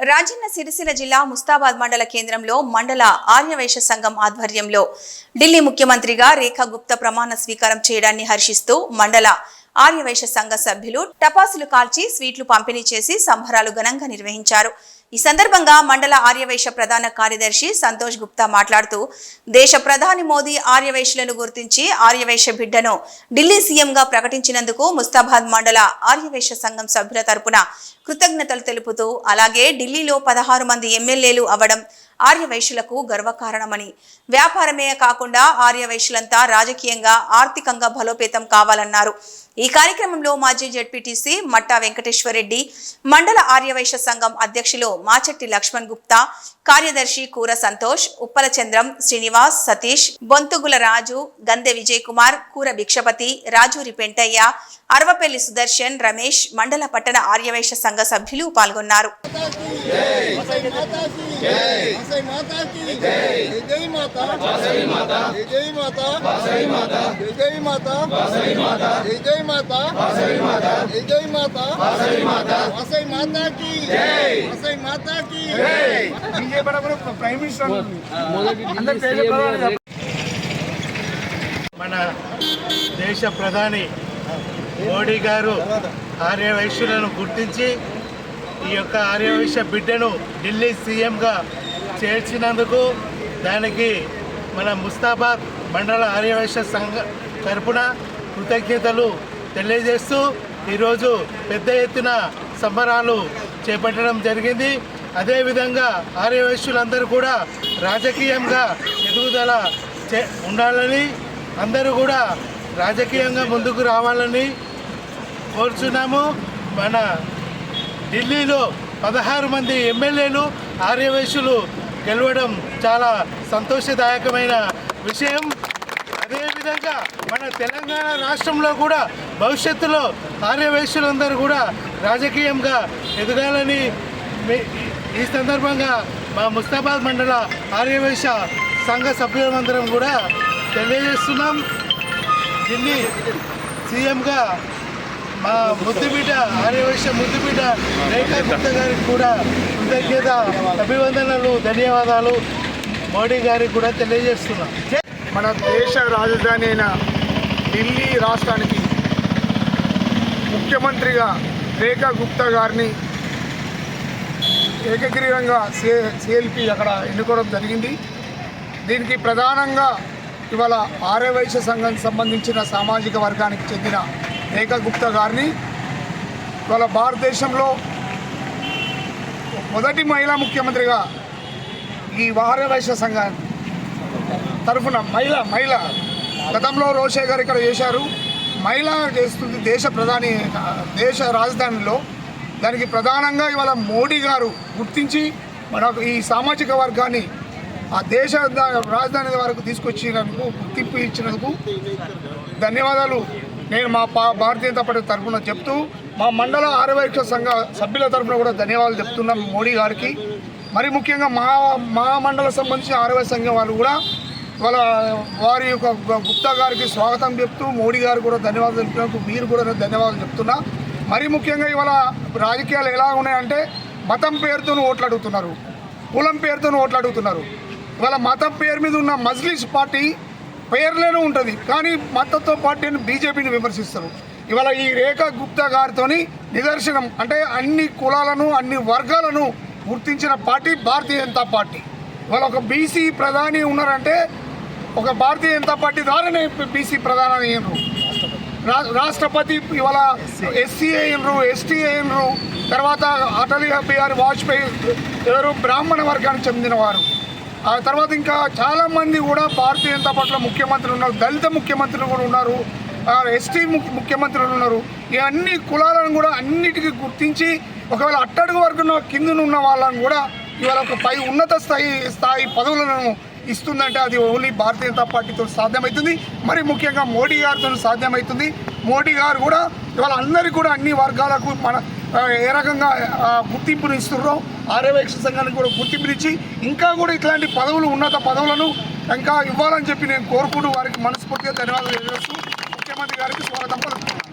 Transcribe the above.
రాజన్న సిరిసిల్ల జిల్లా ముస్తాబాద్ మండల కేంద్రంలో మండల ఆర్యవైశ్య సంఘం ఆధ్వర్యంలో ఢిల్లీ ముఖ్యమంత్రిగా రేఖా గుప్తా ప్రమాణ స్వీకారం చేయడాన్ని హర్షిస్తూ మండల ఆర్యవైశ్య సంఘ సభ్యులు టపాసులు కాల్చి స్వీట్లు పంపిణీ చేసి సంబరాలు ఘనంగా నిర్వహించారు. ఈ సందర్భంగా మండల ఆర్యవైశ్య ప్రధాన కార్యదర్శి సంతోష్ గుప్తా మాట్లాడుతూ దేశ ప్రధాని మోదీ ఆర్యవైశ్యులను గుర్తించి ఆర్యవైశ్య బిడ్డను ఢిల్లీ సీఎంగా ప్రకటించినందుకు ముస్తాబాద్ మండల ఆర్యవైశ్య సంఘం సభ్యుల తరపున కృతజ్ఞతలు తెలుపుతూ అలాగే ఢిల్లీలో 16 మంది ఎమ్మెల్యేలు అవ్వడం ఆర్యవైశ్యులకు గర్వకారణమని, వ్యాపారమే కాకుండా ఆర్యవైశ్యులంతా రాజకీయంగా ఆర్థికంగా బలోపేతం కావాలన్నారు. ఈ కార్యక్రమంలో మాజీ జెడ్పీటీసీ మట్టా వెంకటేశ్వరరెడ్డి, మండల ఆర్యవైశ్య సంఘం అధ్యక్షులు మాచెట్టి లక్ష్మణ్ గుప్తా, కార్యదర్శి కూర సంతోష్, ఉప్పల చంద్రం, శ్రీనివాస్, సతీష్, బొంతుగుల రాజు, గందె విజయ్ కుమార్, కూర భిక్షపతి, రాజూరి పెంటయ్య, అరవపల్లి సుదర్శన్, రమేష్, మండల పట్టణ ఆర్యవైశ్య సంఘ సభ్యులు పాల్గొన్నారు. మన దేశ ప్రధాని మోడీ గారు ఆర్యవైశ్యులను గుర్తించి ఈ యొక్క ఆర్యవైశ్య బిడ్డను ఢిల్లీ సీఎంగా చేర్చినందుకు దానికి మన ముస్తాబాద్ మండల ఆర్యవైశ్య సంఘ తరపున కృతజ్ఞతలు తెలియజేస్తూ ఈరోజు పెద్ద ఎత్తున సంబరాలు చేపట్టడం జరిగింది. అదేవిధంగా ఆర్యవైశ్యులందరూ కూడా రాజకీయంగా ఎదుగుదల ఉండాలని, అందరూ కూడా రాజకీయంగా ముందుకు రావాలని కోరుచున్నాము. మన ఢిల్లీలో 16 మంది ఎమ్మెల్యేలు ఆర్యవైశ్యులు గెలవడం చాలా సంతోషదాయకమైన విషయం. అదేవిధంగా మన తెలంగాణ రాష్ట్రంలో కూడా భవిష్యత్తులో ఆర్యవైశ్యులందరూ కూడా రాజకీయంగా ఎదగాలని ఈ సందర్భంగా మా ముస్తాబాద్ మండల ఆర్యవైశ్య సంఘ సభ్యులందరం కూడా తెలియజేస్తున్నాం. ఢిల్లీ సీఎంగా మా ముద్దుబిడ్డ ఆర్యవైశ్య ముద్దుబిడ్డ రేఖా గుప్తా గారికి కూడా కృతజ్ఞత అభివందనలు, ధన్యవాదాలు మోడీ గారికి కూడా తెలియజేస్తున్నాం. మన దేశ రాజధాని అయిన ఢిల్లీ రాష్ట్రానికి ముఖ్యమంత్రిగా రేఖా గుప్తా గారిని ఏకగ్రీవంగా సిఎల్పి అక్కడ ఎన్నుకోవడం జరిగింది. దీనికి ప్రధానంగా ఇవాళ ఆర్యవైశ్య సంఘానికి సంబంధించిన సామాజిక వర్గానికి చెందిన రేఖా గుప్తా గారిని ఇవాళ భారతదేశంలో మొదటి మహిళా ముఖ్యమంత్రిగా ఈ ఆర్యవైశ్య సంఘం తరఫున మహిళ గతంలో రోషే గారు ఇక్కడ చేశారు. మహిళ చేస్తుంది దేశ రాజధానిలో. దానికి ప్రధానంగా ఇవాళ మోడీ గారు గుర్తించి మనకు ఈ సామాజిక వర్గాన్ని ఆ దేశ రాజధాని వరకు తీసుకొచ్చినందుకు, గుర్తింపు ఇచ్చినందుకు ధన్యవాదాలు నేను మా భారతీయ జనతా పార్టీ తరఫున చెప్తూ, మా మండల ఆర్యవైశ్య సంఘ సభ్యుల తరఫున కూడా ధన్యవాదాలు చెప్తున్నాం మోడీ గారికి. మరి ముఖ్యంగా మా మండలం సంబంధించిన ఆర్యవైశ్య సంఘం వాళ్ళు కూడా వారి యొక్క గుప్తా గారికి స్వాగతం చెప్తూ మోడీ గారు కూడా ధన్యవాదాలు చెప్తున్నందుకు మీరు కూడా ధన్యవాదాలు చెప్తున్నా. మరి ముఖ్యంగా ఇవాళ రాజకీయాలు ఎలా ఉన్నాయంటే మతం పేరుతో ఓట్లు అడుగుతున్నారు, కులం పేరుతో ఓట్లు అడుగుతున్నారు. ఇవాళ మతం పేరు మీద ఉన్న మజ్లిస్ పార్టీ పేర్లోనే ఉంటుంది, కానీ మతంతో పార్టీని బీజేపీని విమర్శిస్తారు. ఇవాళ ఈ రేఖా గుప్తా గారితో నిదర్శనం అంటే అన్ని కులాలను అన్ని వర్గాలను గుర్తించిన పార్టీ భారతీయ జనతా పార్టీ. ఇవాళ ఒక బీసీ ప్రధాని ఉన్నారంటే ఒక భారతీయ జనతా పార్టీ ద్వారానే బీసీ ప్రధాని అయినరు, రాష్ట్రపతి ఇవాళ ఎస్సీ అయినరు, ఎస్టీ అయినరు. తర్వాత అటల్ బిహారీ వాజ్పేయి ఎవరు బ్రాహ్మణ వర్గానికి చెందినవారు. ఆ తర్వాత ఇంకా చాలామంది కూడా భారతీయ జనతా పార్టీలో ముఖ్యమంత్రులు ఉన్నారు, దళిత ముఖ్యమంత్రులు కూడా ఉన్నారు, ఎస్టీ ముఖ్యమంత్రులు ఉన్నారు. ఈ అన్ని కులాలను కూడా అన్నిటికీ గుర్తించి ఒకవేళ అట్టడుగు వర్గంలో కిందనున్న వాళ్ళని కూడా ఇవాళ ఒక ఉన్నత స్థాయి పదవులను ఇస్తుందంటే అది ఓన్లీ భారతీయ జనతా పార్టీతో సాధ్యమవుతుంది. మరి ముఖ్యంగా మోడీ గారితో సాధ్యమవుతుంది. మోడీ గారు కూడా ఇవాళ అందరికీ కూడా అన్ని వర్గాలకు ఏ రకంగా గుర్తింపును ఇస్తున్నారో ఆర్యవైశ్య సంఘానికి కూడా గుర్తింపునిచ్చి ఇంకా కూడా ఇట్లాంటి పదవులు, ఉన్నత పదవులను ఇంకా ఇవ్వాలని చెప్పి నేను కోరుకుంటూ వారికి మనస్ఫూర్తిగా ధన్యవాదాలు తెలియజేస్తూ ముఖ్యమంత్రి గారికి స్వాగతం పలుకుతున్నాను.